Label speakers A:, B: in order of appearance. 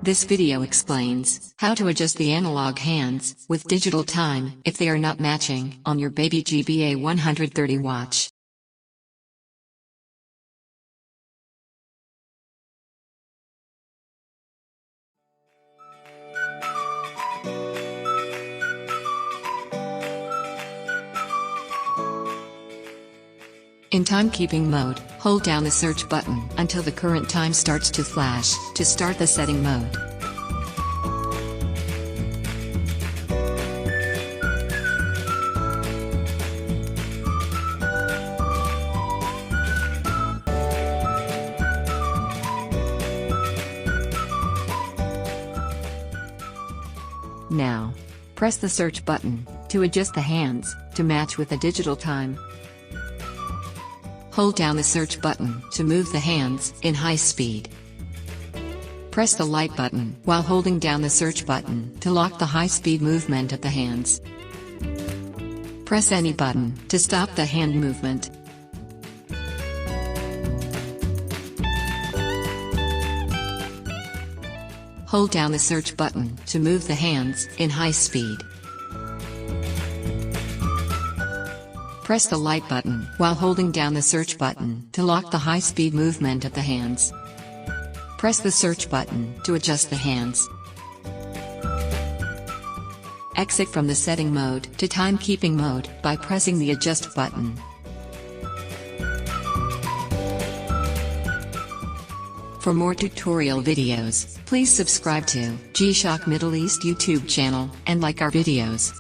A: This video explains how to adjust the analog hands with digital time if they are not matching on your babyG BA-130 watch. In timekeeping mode, hold down the search button until the current time starts to flash to start the setting mode. Now, press the search button to adjust the hands to match with the digital time. Hold down the search button to move the hands in high speed. Press the light button while holding down the search button to lock the high-speed movement of the hands. Press any button to stop the hand movement. Hold down the search button to move the hands in high speed. Press the light button while holding down the search button to lock the high-speed movement of the hands. Press the search button to adjust the hands. Exit from the setting mode to timekeeping mode by pressing the adjust button. For more tutorial videos, please subscribe to G-Shock Middle East YouTube channel and like our videos.